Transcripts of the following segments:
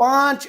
5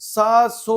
700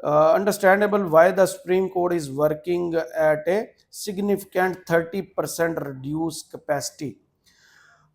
understandable why the Supreme Court is working at a significant 30% reduced capacity।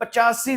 85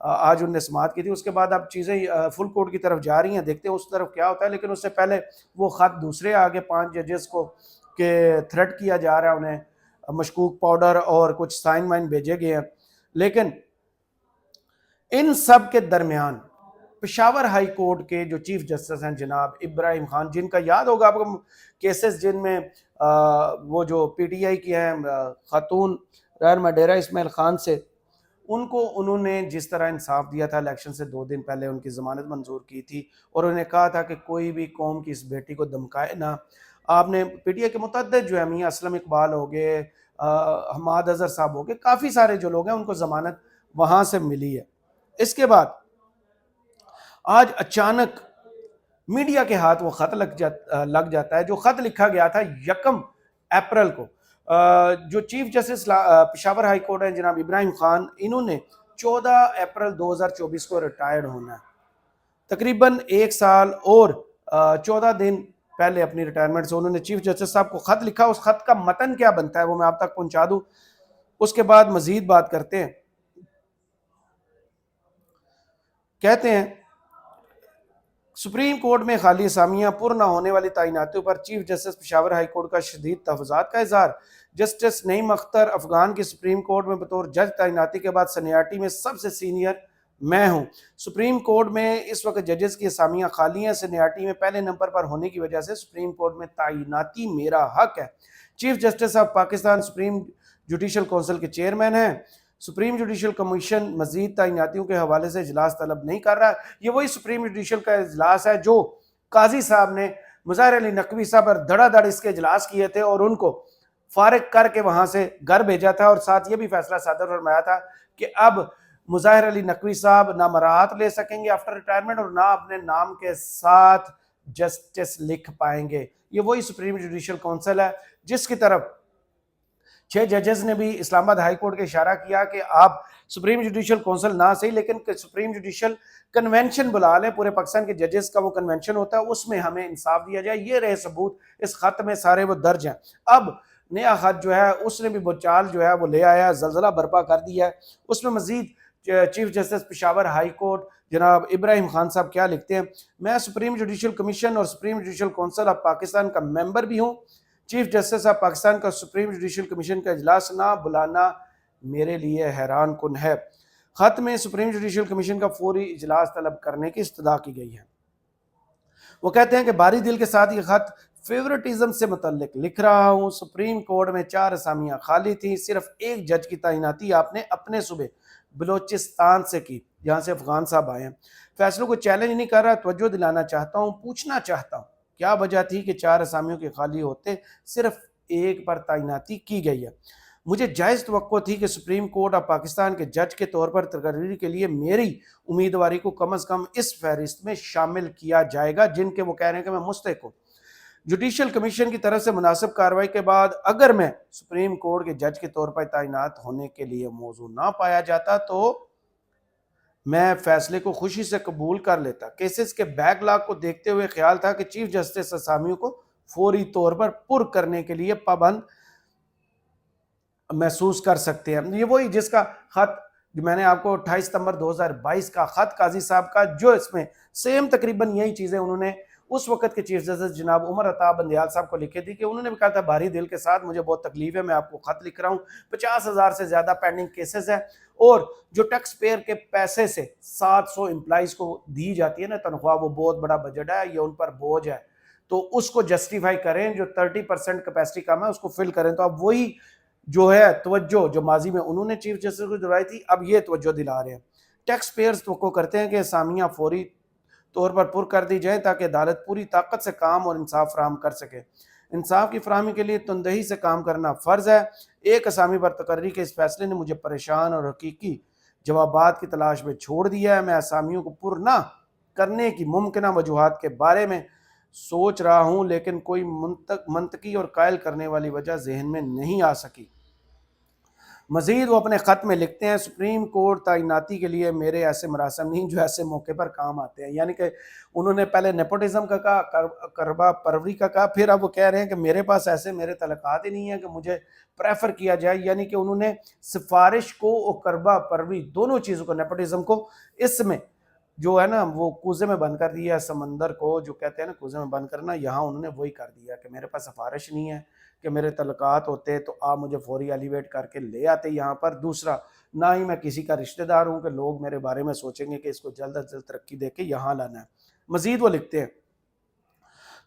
آج انہوں نے سماعت کی تھی. اس کے بعد اب چیزیں فل کورٹ کی طرف جا رہی ہیں, دیکھتے ہیں اس طرف کیا ہوتا ہے. لیکن اس سے پہلے وہ خط دوسرے آگے 5 ججز کو کہ تھریٹ کیا جا رہا ہے انہیں, مشکوک پاؤڈر اور کچھ سائن وائن بھیجے گئے ہیں. لیکن ان سب کے درمیان پشاور ہائی کورٹ کے جو چیف جسٹس ہیں جناب ابراہیم خان, جن کا یاد ہوگا آپ کو کیسز جن میں وہ جو پی ٹی آئی کی ہیں خاتون رہنما ڈیرہ اسماعیل خان سے, ان کو انہوں نے جس طرح انصاف دیا تھا, الیکشن سے 2 دن پہلے ان کی ضمانت منظور کی تھی اور انہوں نے کہا تھا کہ کوئی بھی قوم کی اس بیٹی کو دھمکائے نہ. آپ نے پی ٹی آئی کے متعدد جو ہے میاں اسلم اقبال ہو گئے, حماد اظہر صاحب ہو گئے, کافی سارے جو لوگ ہیں ان کو ضمانت وہاں سے ملی ہے. اس کے بعد آج اچانک میڈیا کے ہاتھ وہ خط لگ جاتا ہے, جو خط لکھا گیا تھا 1 اپریل کو. جو chief justice Peshawar high court ہیں جناب ابراہیم خان, انہوں نے 14 اپریل 2024 کو ریٹائرڈ ہونا ہے. تقریباً 1 سال اور 14 دن پہلے اپنی ریٹائرمنٹ سے انہوں نے چیف جسٹس صاحب کو خط لکھا. اس خط کا متن کیا بنتا ہے وہ میں آپ تک پہنچا دوں, اس کے بعد مزید بات کرتے ہیں. کہتے ہیں سپریم کورٹ میں خالی اسامیاں پر نہ ہونے والی تعیناتیوں پر chief justice Peshawar high court کا شدید تحفظات کا اظہار. جسٹس نعیم اختر افغان کی سپریم کورٹ میں بطور جج تعیناتی کے بعد سینیارٹی میں سب سے سینئر میں ہوں. سپریم کورٹ میں اس وقت ججز کی اسامیاں خالی ہیں. سینیارٹی میں پہلے نمبر پر ہونے کی وجہ سے سپریم کورٹ میں تعیناتی میرا حق ہے. Chief justice of Pakistan supreme judicial council کے چیئرمین ہیں. سپریم جوڈیشل کمیشن مزید تعیناتیوں کے حوالے سے اجلاس طلب نہیں کر رہا. یہ وہی سپریم جوڈیشل کا اجلاس ہے جو قاضی صاحب نے مظاہر علی نقوی صاحب پر دھڑا دھڑ اس کے اجلاس کیے تھے اور ان کو فارغ کر کے وہاں سے گھر بھیجا تھا, اور ساتھ یہ بھی فیصلہ صادر فرمایا تھا کہ اب مظاہر علی نقوی صاحب نہ مراعات لے سکیں گے آفٹر ریٹائرمنٹ اور نہ اپنے نام کے ساتھ جسٹس لکھ پائیں گے. یہ وہی سپریم جوڈیشل کونسل ہے جس کی طرف 6 ججز نے بھی اسلام آباد ہائی کورٹ کے اشارہ کیا کہ آپ سپریم جوڈیشل کونسل نہ صحیح لیکن سپریم جوڈیشل کنونشن بلا لیں. پورے پاکستان کے ججز کا وہ کنونشن ہوتا ہے, اس میں ہمیں انصاف دیا جائے. یہ رہے ثبوت, اس خط میں سارے وہ درج ہیں. اب نیا خط جو ہے اس نے بھی بچال جو ہے وہ لے آیا, زلزلہ برپا کر دیا ہے. اس میں مزید chief justice Peshawar high court جناب ابراہیم خان صاحب کیا لکھتے ہیں. میں سپریم جوڈیشل کمیشن اور supreme judicial council of Pakistan کا ممبر بھی ہوں. چیف جسٹس آف پاکستان کا سپریم جوڈیشل کمیشن کا اجلاس نہ بلانا میرے لیے حیران کن ہے. خط میں سپریم جوڈیشل کمیشن کا فوری اجلاس طلب کرنے کی استدعا کی گئی ہے. وہ کہتے ہیں کہ باری دل کے ساتھ یہ خط فیورٹزم سے متعلق لکھ رہا ہوں. سپریم کورٹ میں 4 اسامیاں خالی تھیں. صرف 1 جج کی تعیناتی آپ نے اپنے صوبے بلوچستان سے کی جہاں سے افغان صاحب آئے ہیں. فیصلوں کو چیلنج نہیں کر رہا, توجہ دلانا چاہتا ہوں, پوچھنا چاہتا ہوں کیا وجہ تھی کہ 4 اسامیوں کے خالی ہوتے صرف 1 پر تعیناتی کی گئی ہے. مجھے جائز توقع تھی کہ سپریم کورٹ آف پاکستان کے جج کے طور پر تقرری کے لیے میری امیدواری کو کم از کم اس فہرست میں شامل کیا جائے گا جن کے وہ کہہ رہے ہیں کہ میں مستحق ہوں. جوڈیشل کمیشن کی طرف سے مناسب کارروائی کے بعد اگر میں سپریم کورٹ کے جج کے طور پر تعینات ہونے کے لیے موزوں نہ پایا جاتا تو میں فیصلے کو خوشی سے قبول کر لیتا. کیسز کے بیک لاگ کو دیکھتے ہوئے خیال تھا کہ چیف جسٹس اسامیوں کو فوری طور پر پر کرنے کے لیے پابند محسوس کر سکتے ہیں. یہ وہی جس کا خط میں نے آپ کو 28 ستمبر 2022 کا خط قاضی صاحب کا, جو اس میں سیم تقریباً یہی چیزیں انہوں نے اس وقت کے چیف جسٹس جناب عمر عطا بندیال صاحب کو لکھے تھی کہ انہوں نے بھی کہا تھا بھاری دل کے ساتھ مجھے بہت تکلیف ہے, میں آپ کو خط لکھ رہا ہوں. 50,000 سے زیادہ پینڈنگ کیسز ہیں اور جو ٹیکس پیئر کے پیسے سے 700 امپلائیز کو دی جاتی ہے نا تنخواہ, وہ بہت بڑا بجٹ ہے, یہ ان پر بوجھ ہے. تو اس کو جسٹیفائی کریں, جو 30% کیپیسٹی کم ہے اس کو فل کریں. تو اب وہی جو ہے توجہ جو ماضی میں انہوں نے چیف جسٹس کو دلائی تھی, اب یہ توجہ دلا رہے ہیں. ٹیکس پیئرز توقع کرتے ہیں کہ اسامیاں فوری طور پر پر کر دی جائیں تاکہ عدالت پوری طاقت سے کام اور انصاف فراہم کر سکے. انصاف کی فراہمی کے لیے تندہی سے کام کرنا فرض ہے. 1 اسامی پر تقرری کے اس فیصلے نے مجھے پریشان اور حقیقی جوابات کی تلاش میں چھوڑ دیا ہے. میں اسامیوں کو پر نہ کرنے کی ممکنہ وجوہات کے بارے میں سوچ رہا ہوں لیکن کوئی منطقی اور قائل کرنے والی وجہ ذہن میں نہیں آ سکی. مزید وہ اپنے خط میں لکھتے ہیں سپریم کورٹ تعیناتی کے لیے میرے ایسے مراسم نہیں جو ایسے موقع پر کام آتے ہیں. یعنی کہ انہوں نے پہلے نیپوٹزم کا کہا, کربا پروری کا کہا, پھر اب وہ کہہ رہے ہیں کہ میرے پاس ایسے میرے تعلقات ہی نہیں ہیں کہ مجھے پریفر کیا جائے. یعنی کہ انہوں نے سفارش کو اور کربا پروری دونوں چیزوں کو, نیپوٹزم کو اس میں جو ہے نا وہ کوزے میں بند کر دیا, سمندر کو جو کہتے ہیں نا کوزے میں بند کرنا, یہاں انہوں نے وہی کر دیا کہ میرے پاس سفارش نہیں ہے کہ میرے تعلقات ہوتے تو آپ مجھے فوری ایلیویٹ کر کے لے آتے یہاں پر. دوسرا, نہ ہی میں کسی کا رشتہ دار ہوں کہ لوگ میرے بارے میں سوچیں گے کہ اس کو جلد از جلد ترقی دے کے یہاں لانا ہے. مزید وہ لکھتے ہیں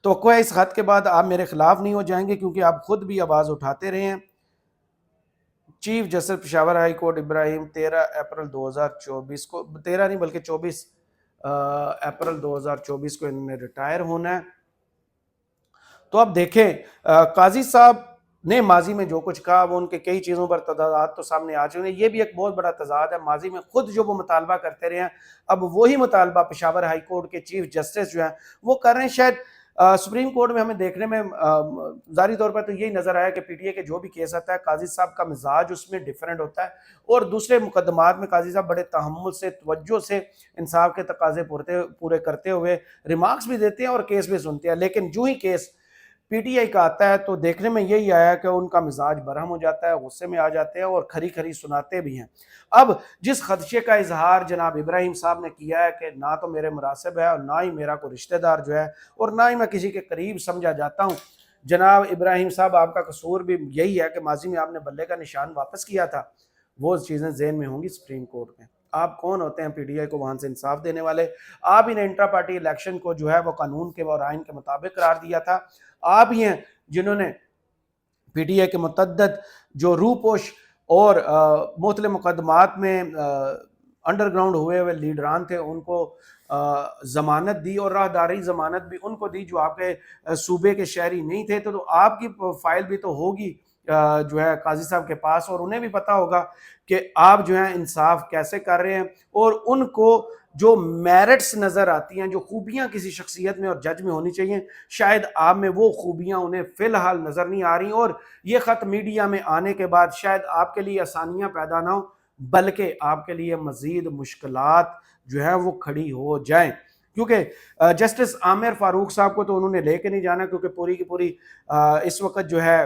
توقع ہے اس خط کے بعد آپ میرے خلاف نہیں ہو جائیں گے کیونکہ آپ خود بھی آواز اٹھاتے رہے ہیں. Chief justice Peshawar high court Ibrahim 13 اپریل 2024 کو, 13 نہیں بلکہ 24 اپریل 2024 کو انہوں نے ریٹائر ہونا ہے. تو اب دیکھیں قاضی صاحب نے ماضی میں جو کچھ کہا وہ ان کے کئی چیزوں پر تضادات تو سامنے آ چکے ہیں. یہ بھی ایک بہت بڑا تضاد ہے, ماضی میں خود جو وہ مطالبہ کرتے رہے ہیں اب وہی مطالبہ پشاور ہائی کورٹ کے چیف جسٹس جو ہیں وہ کر رہے ہیں. شاید سپریم کورٹ میں ہمیں دیکھنے میں ظاہری طور پر تو یہی نظر آیا کہ پی ٹی اے کے جو بھی کیس آتا ہے قاضی صاحب کا مزاج اس میں ڈیفرنٹ ہوتا ہے, اور دوسرے مقدمات میں قاضی صاحب بڑے تحمل سے توجہ سے انصاف کے تقاضے پورے کرتے ہوئے ریمارکس بھی دیتے ہیں اور کیس بھی سنتے ہیں. لیکن جو ہی کیس پی ٹی آئی کا آتا ہے تو دیکھنے میں یہی آیا کہ ان کا مزاج برہم ہو جاتا ہے, غصے میں آ جاتے ہیں اور کھری کھری سناتے بھی ہیں. اب جس خدشے کا اظہار جناب ابراہیم صاحب نے کیا ہے کہ نہ تو میرے مراسب ہے اور نہ ہی میرا کوئی رشتہ دار جو ہے اور نہ ہی میں کسی کے قریب سمجھا جاتا ہوں, جناب ابراہیم صاحب آپ کا قصور بھی یہی ہے کہ ماضی میں آپ نے بلے کا نشان واپس کیا تھا, وہ چیزیں ذہن میں ہوں گی سپریم کورٹ میں. آپ کون ہوتے ہیں پی ٹی آئی کو وہاں سے انصاف دینے والے؟ آپ ہی نے انٹرا پارٹی الیکشن کو جو ہے وہ قانون کے اور آئین کے مطابق قرار دیا تھا. آپ ہی ہیں جنہوں نے پی ٹی آئی کے متعدد جو روپوش اور مختلف مقدمات میں انڈر گراؤنڈ ہوئے لیڈران تھے ان کو ضمانت دی, اور راہداری ضمانت بھی ان کو دی جو آپ کے صوبے کے شہری نہیں تھے. تو آپ کی فائل بھی تو ہوگی جو ہے قاضی صاحب کے پاس, اور انہیں بھی پتا ہوگا کہ آپ جو ہیں انصاف کیسے کر رہے ہیں, اور ان کو جو میرٹس نظر آتی ہیں, جو خوبیاں کسی شخصیت میں اور جج میں ہونی چاہیے, شاید آپ میں وہ خوبیاں انہیں فی الحال نظر نہیں آ رہی. اور یہ خط میڈیا میں آنے کے بعد شاید آپ کے لیے آسانیاں پیدا نہ ہو بلکہ آپ کے لیے مزید مشکلات جو ہیں وہ کھڑی ہو جائیں, کیونکہ جسٹس عامر فاروق صاحب کو تو انہوں نے لے کے نہیں جانا, کیونکہ پوری کی پوری اس وقت جو ہے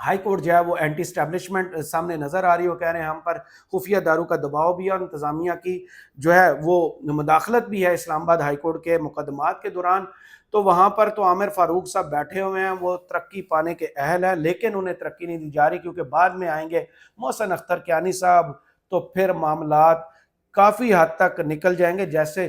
ہائی کورٹ جو ہے وہ اینٹی اسٹیبلشمنٹ سامنے نظر آ رہی ہے. وہ کہہ رہے ہیں ہم پر خفیہ داروں کا دباؤ بھی ہے اور انتظامیہ کی جو ہے وہ مداخلت بھی ہے اسلام آباد ہائی کورٹ کے مقدمات کے دوران. تو وہاں پر تو عامر فاروق صاحب بیٹھے ہوئے ہیں, وہ ترقی پانے کے اہل ہیں, لیکن انہیں ترقی نہیں دی جا رہی کیونکہ بعد میں آئیں گے محسن اختر کیانی صاحب تو پھر معاملات کافی حد تک نکل جائیں گے, جیسے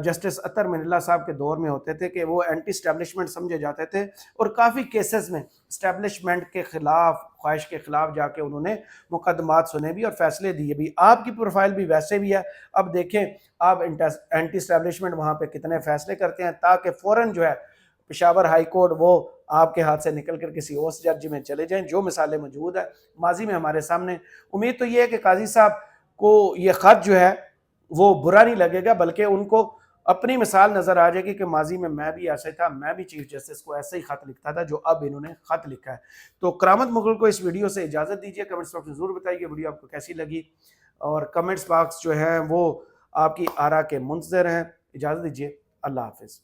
جسٹس اطہر من اللہ صاحب کے دور میں ہوتے تھے کہ وہ اینٹی اسٹیبلشمنٹ سمجھے جاتے تھے, اور کافی کیسز میں اسٹیبلشمنٹ کے خلاف, خواہش کے خلاف جا کے انہوں نے مقدمات سنے بھی اور فیصلے دیے بھی. آپ کی پروفائل بھی ویسے بھی ہے, اب دیکھیں آپ اینٹی اسٹیبلشمنٹ وہاں پہ کتنے فیصلے کرتے ہیں تاکہ فوراً جو ہے پشاور ہائی کورٹ وہ آپ کے ہاتھ سے نکل کر کسی اور جج میں چلے جائیں, جو مثالیں موجود ہیں ماضی میں ہمارے سامنے. امید تو یہ ہے کہ قاضی صاحب کو یہ خط جو ہے وہ برا نہیں لگے گا, بلکہ ان کو اپنی مثال نظر آ جائے گی کہ ماضی میں بھی ایسے تھا, میں بھی چیف جسٹس کو ایسے ہی خط لکھتا تھا جو اب انہوں نے خط لکھا ہے. تو کرامت مغل کو اس ویڈیو سے اجازت دیجیے, کمنٹس باکس میں ضرور بتائیے ویڈیو آپ کو کیسی لگی, اور کمنٹس باکس جو ہیں وہ آپ کی آراء کے منتظر ہیں. اجازت دیجیے, اللہ حافظ.